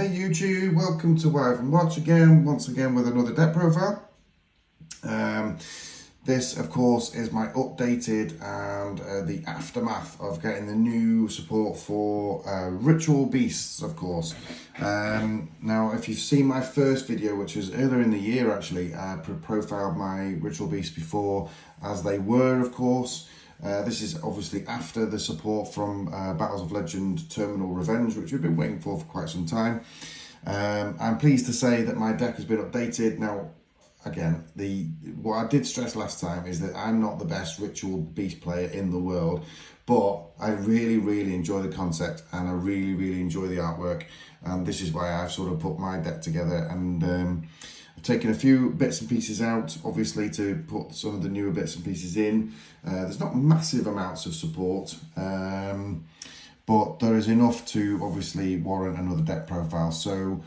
Hey YouTube, welcome to Wife and Watch again, once again with another deck profile. This of course is my updated and the aftermath of getting the new support for Ritual Beasts, of course. Now if you've seen my first video, which was earlier in the year actually, I profiled my Ritual Beasts before as they were, of course. This is obviously after the support from Battles of Legend Terminal Revenge, which we've been waiting for quite some time. I'm pleased to say that my deck has been updated. Now, again, what I did stress last time is that I'm not the best Ritual Beast player in the world, but I really enjoy the concept and I really enjoy the artwork, and this is why I've sort of put my deck together. And I've taken a few bits and pieces out, obviously, to put some of the newer bits and pieces in. There's not massive amounts of support, but there is enough to obviously warrant another deck profile. So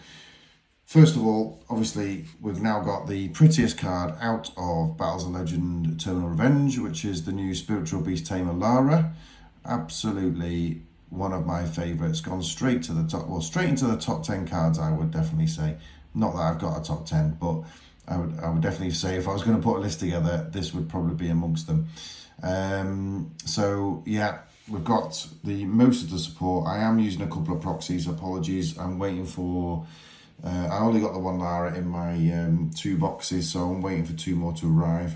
first of all, obviously, we've now got the prettiest card out of Battles of Legend Terminal Revenge, which is the new Spiritual Beast Tamer Lara. Absolutely one of my favourites, gone straight to the top, well, straight into the top 10 cards, I would definitely say. Not that I've got a top 10, but I would definitely say if I was going to put a list together, this would probably be amongst them. So yeah, we've got most of the support. I am using a couple of proxies, apologies. I'm waiting for, I only got the one Lara in my 2 boxes, so I'm waiting for 2 more to arrive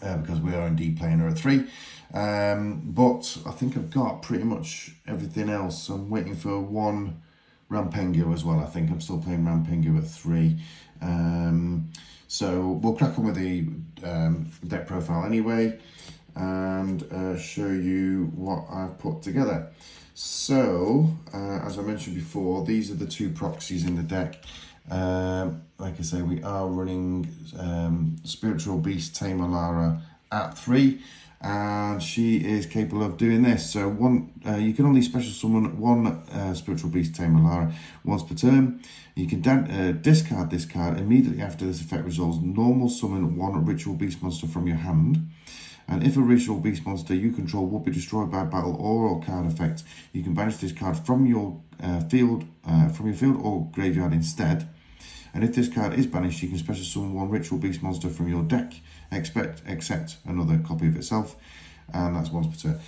because we are indeed playing her at 3. But I think I've got pretty much everything else. So I'm waiting for 1 Rampengu as well. I think I'm still playing Rampengu at 3. So we'll crack on with the deck profile anyway and show you what I've put together. So as I mentioned before, these are the 2 proxies in the deck. Like I say, we are running Spiritual Beast Tamer Lara at 3. And she is capable of doing this. So you can only special summon 1 Spiritual Beast Tamer Lara once per turn. You can discard this card immediately after this effect resolves. Normal summon 1 Ritual Beast monster from your hand. And if a Ritual Beast monster you control will be destroyed by battle or card effect, you can banish this card from your field or graveyard instead. And if this card is banished, you can special summon 1 Ritual Beast monster from your deck, except another copy of itself, and that's once per turn.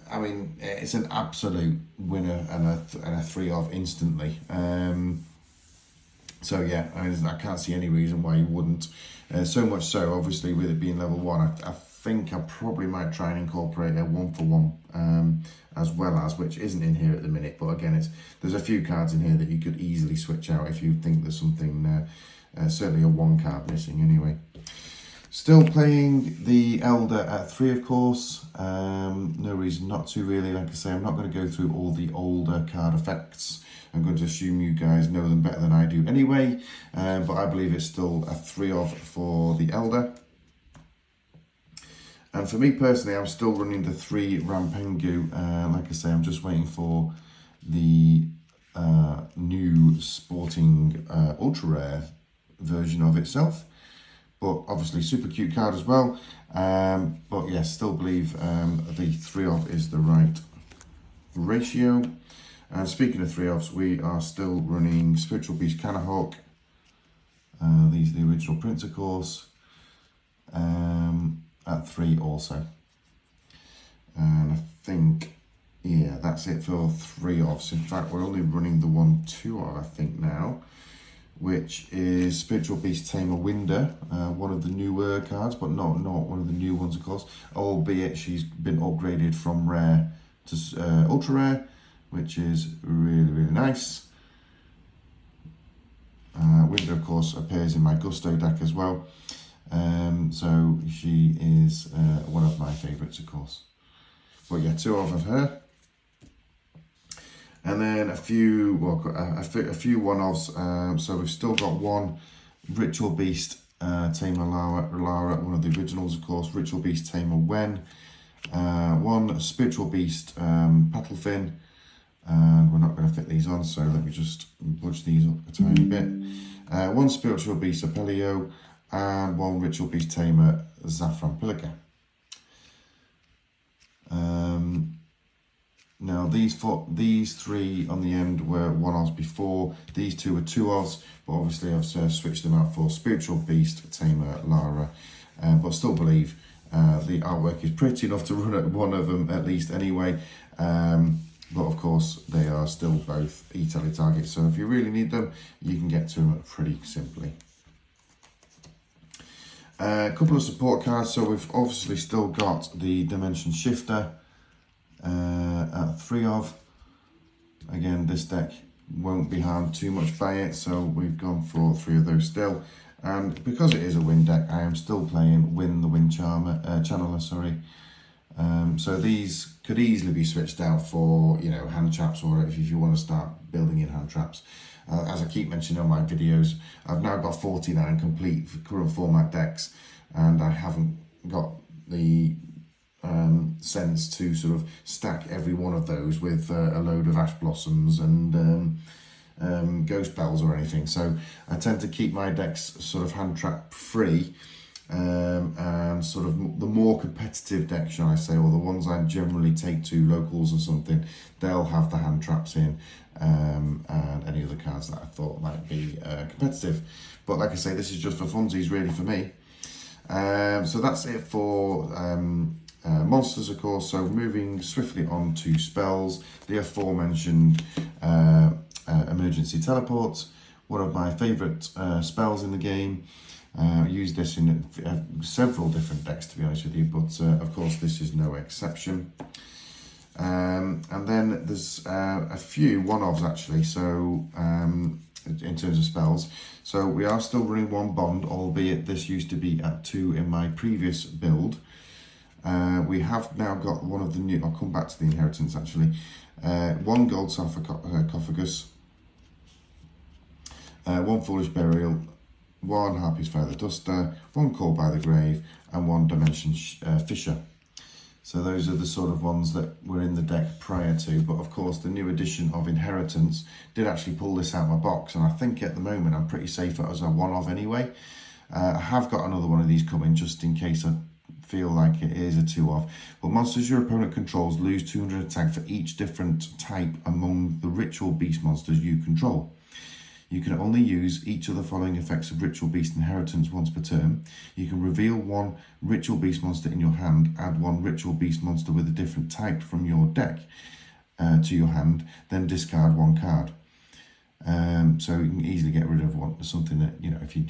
I mean, it's an absolute winner and a 3 of instantly. So yeah, I can't see any reason why you wouldn't. So much so, obviously, with it being level 1, I think I probably might try and incorporate a 1-for-1 as well as, which isn't in here at the minute, but again, there's a few cards in here that you could easily switch out if you think there's something, certainly a 1 card missing anyway. Still playing the Elder at 3, of course. No reason not to, really. Like I say, I'm not going to go through all the older card effects. I'm going to assume you guys know them better than I do anyway, but I believe it's still a 3 of for the Elder. And for me personally, I'm still running the 3 Rampengu. Like I say, I'm just waiting for the new sporting ultra rare version of itself. But obviously super cute card as well. But yes, still believe the 3 of is the right ratio. And speaking of 3 ofs, we are still running Spiritual Beast Canahawk. These are the original prints, of course. At 3 also. And I think, yeah, that's it for 3 offs. In fact, we're only running the 1-2 of, I think, now, which is Spiritual Beast Tamer Winder, one of the newer cards, but not one of the new ones, of course, albeit she's been upgraded from rare to ultra rare, which is really nice. Winder, of course, appears in my Gusto deck as well. So she is one of my favourites, of course. But yeah, 2 of her. And then a few 1-offs. So we've still got 1 Ritual Beast Tamer Lara, one of the originals, of course. Ritual Beast Tamer Wen. 1 Spiritual Beast Paddlefin. And we're not going to fit these on, so let me just budge these up a tiny bit. 1 Spiritual Beast Apelio. And 1 Ritual Beast Tamer Zafran Pilica. Now these three on the end were one-offs before. These two were two-offs, but obviously I've switched them out for Spiritual Beast, Tamer, Lara, but still believe the artwork is pretty enough to run at one of them at least anyway. But of course they are still both e-tele targets, so if you really need them, you can get to them pretty simply. A couple of support cards, so we've obviously still got the Dimension Shifter at 3 of. Again, this deck won't be harmed too much by it, so we've gone for 3 of those still. And because it is a wind deck, I am still playing Win the Wind Channeler, sorry. So these could easily be switched out for, you know, hand traps, or if you want to start building in hand traps. As I keep mentioning on my videos, I've now got 49 complete current format decks, and I haven't got the sense to sort of stack every one of those with a load of Ash Blossoms and Ghost Bells or anything. So I tend to keep my decks sort of hand trap free, and sort of the more competitive decks, shall I say, or the ones I generally take to locals or something, they'll have the hand traps in, and any other cards that I thought might be competitive. But like I say, this is just for funsies really for me. So that's it for monsters, of course. So moving swiftly on to spells, the aforementioned emergency teleport, one of my favourite spells in the game. I use this in several different decks, to be honest with you, but of course this is no exception. And then there's a few one-offs actually, so in terms of spells. So we are still running 1 bond, albeit this used to be at 2 in my previous build. We have now got one of the new, I'll come back to the inheritance actually, 1 gold sarcophagus, 1 foolish burial, 1 Harpy's Feather Duster, 1 Call by the Grave, and 1 Dimension Fisher. So those are the sort of ones that were in the deck prior to, but of course the new edition of Inheritance did actually pull this out of my box, and I think at the moment I'm pretty safe as a one-off anyway. I have got another one of these coming just in case I feel like it is a 2-off. But monsters your opponent controls lose 200 attack for each different type among the Ritual Beast monsters you control. You can only use each of the following effects of Ritual Beast Inheritance once per turn. You can reveal 1 Ritual Beast monster in your hand, add 1 Ritual Beast monster with a different type from your deck to your hand, then discard 1 card. So you can easily get rid of something that, you know, if you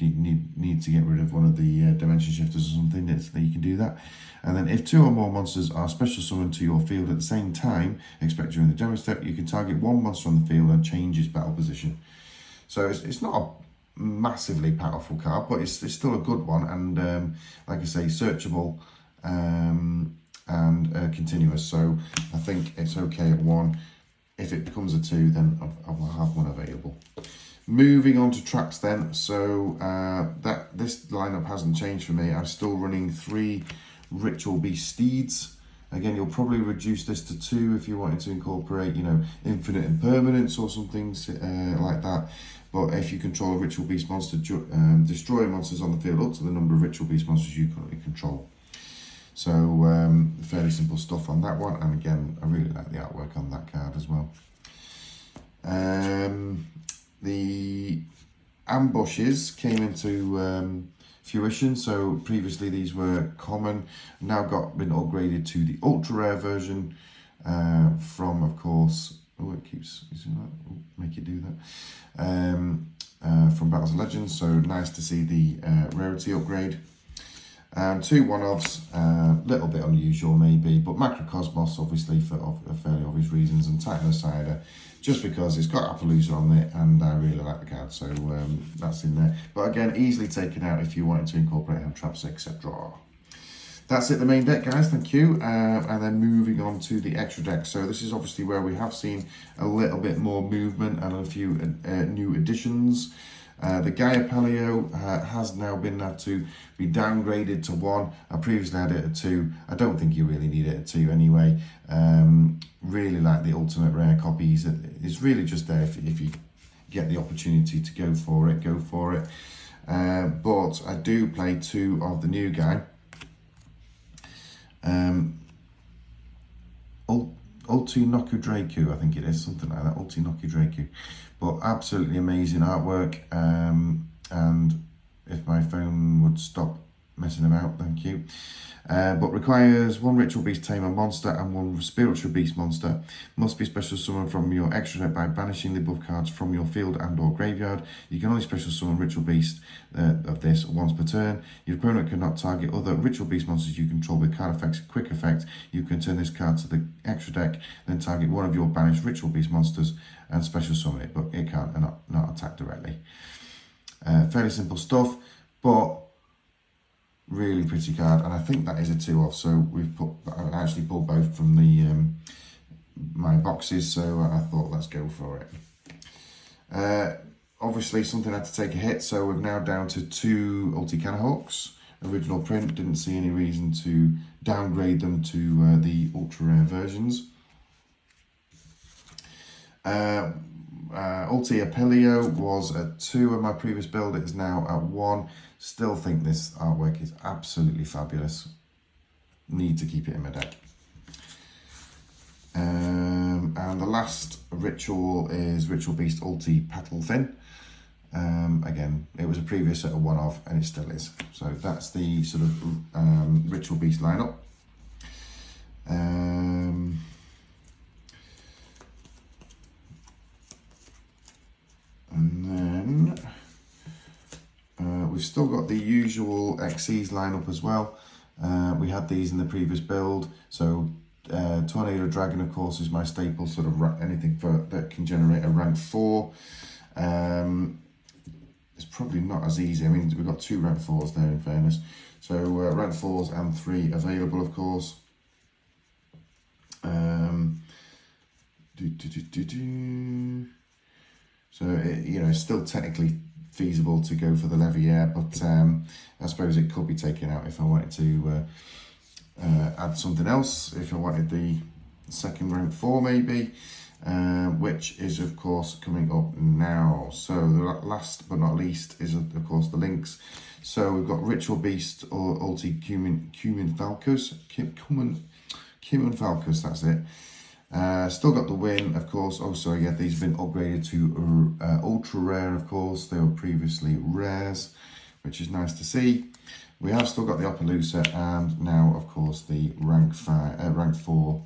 need to get rid of one of the Dimension Shifters or something, you can do that. And then if 2 or more monsters are special summoned to your field at the same time, except during the demo step, you can target 1 monster on the field and change its battle position. So it's not a massively powerful card, but it's still a good one, and like I say, searchable and continuous. So I think it's okay at 1. If it becomes a 2, then I will have 1 available. Moving on to traps then. So this lineup hasn't changed for me. I'm still running 3 Ritual Beast Steeds. Again, you'll probably reduce this to 2 if you wanted to incorporate, you know, infinite impermanence or something like that. But if you control a Ritual Beast monster, destroy monsters on the field up to the number of Ritual Beast monsters you currently control. So fairly simple stuff on that one. And again, I really like the artwork on that card as well. The ambushes came into fruition. So previously these were common, now been upgraded to the ultra rare version from, of course, it keeps make it do that, from Battles of Legends. So nice to see the rarity upgrade. 2 one-offs, little bit unusual maybe, but Macrocosmos obviously for fairly obvious reasons, and Titanocider just because it's got Appaloosa on it and I really like the card, so that's in there. But again, easily taken out if you wanted to incorporate hand traps, etc. That's it, the main deck, guys, thank you. And then moving on to the extra deck. So this is obviously where we have seen a little bit more movement and a few new additions. The Gaia Paleo has now been had to be downgraded to 1. I previously had it at 2. I don't think you really need it at 2 anyway. Really like the ultimate rare copies. It's really just there if you get the opportunity to go for it, go for it. But I do play 2 of the new guy. Ulti Noku Draku, I think it is, something like that, Ulti Noku Draku. But absolutely amazing artwork, and if my phone would stop messing about, thank you. But requires 1 Ritual Beast Tamer monster and 1 Spiritual Beast monster. Must be special summoned from your extra deck by banishing the above cards from your field and or graveyard. You can only special summon Ritual Beast of this once per turn. Your opponent cannot target other Ritual Beast monsters you control with card effects. Quick effect, you can turn this card to the extra deck, then target one of your banished Ritual Beast monsters and special summon it, but it can't not attack directly. Fairly simple stuff, but really pretty card, and I think that is a 2-off. So I actually pulled both from the my boxes, so I thought let's go for it. Obviously something had to take a hit, so we're now down to 2 Ulti Canahawks. Original print, didn't see any reason to downgrade them to the ultra rare versions. Ulti Apelio was at 2 in my previous build, it is now at 1. Still think this artwork is absolutely fabulous. Need to keep it in my deck. And the last ritual is Ritual Beast Ulti Petalfin. Again, it was a previous set of 1-off and it still is. So that's the sort of Ritual Beast lineup. And then we've still got the usual XCs lineup as well. We had these in the previous build. So Tornado Dragon, of course, is my staple, sort of anything that can generate a rank 4. It's probably not as easy. I mean, we've got 2 rank 4s there in fairness. So rank 4s and 3 available, of course. So, it's still technically feasible to go for the Leviair, but I suppose it could be taken out if I wanted to add something else, if I wanted the second rank 4 maybe, which is of course coming up now. So the last but not least is of course the links. So we've got Ritual Beast or Ulti Cumin Falcus, Cumin Falcus, that's it. Still got the win, of course. Oh, sorry, yeah, these have been upgraded to ultra rare, of course. They were previously rares, which is nice to see. We have still got the Opelusa, and now, of course, the rank 4,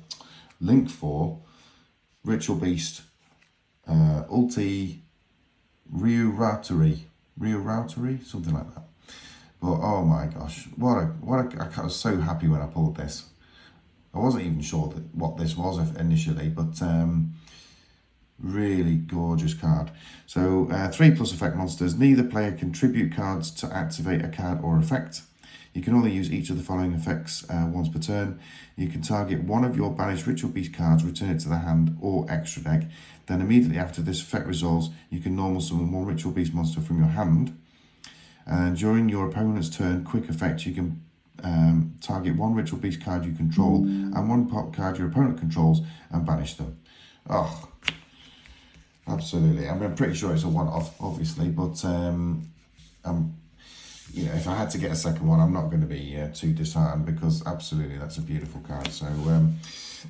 link 4, Ritual Beast, Ulti Ryuratari, something like that. But oh my gosh, I was so happy when I pulled this. I wasn't even sure what this was initially, but really gorgeous card. So 3+ effect monsters. Neither player can tribute cards to activate a card or effect. You can only use each of the following effects once per turn. You can target one of your banished Ritual Beast cards, return it to the hand or extra deck. Then immediately after this effect resolves, you can normal summon 1 Ritual Beast monster from your hand. And during your opponent's turn, quick effect, you can target 1 Ritual Beast card you control and 1 pop card your opponent controls and banish them. Oh, absolutely. I mean, I'm pretty sure it's a 1-off, obviously, but if I had to get a second one, I'm not going to be too disheartened, because absolutely that's a beautiful card. So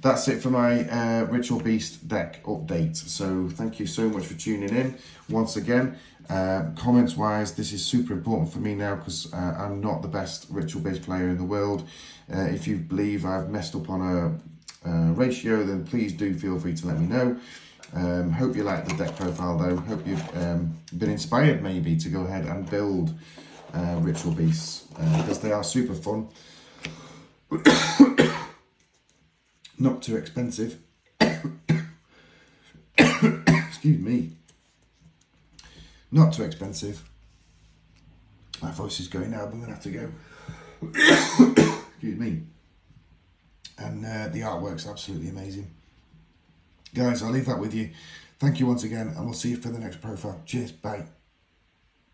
that's it for my Ritual Beast deck update. So thank you so much for tuning in once again. Comments wise, this is super important for me now, because I'm not the best Ritual Beast player in the world. If you believe I've messed up on a ratio, then please do feel free to let me know. Hope you like the deck profile though. Hope you've been inspired maybe to go ahead and build Ritual Beasts, because they are super fun. Not too expensive. Excuse me. Not too expensive. My voice is going now, but I'm going to have to go. Excuse me. And the artwork's absolutely amazing. Guys, I'll leave that with you. Thank you once again, and we'll see you for the next profile. Cheers, bye.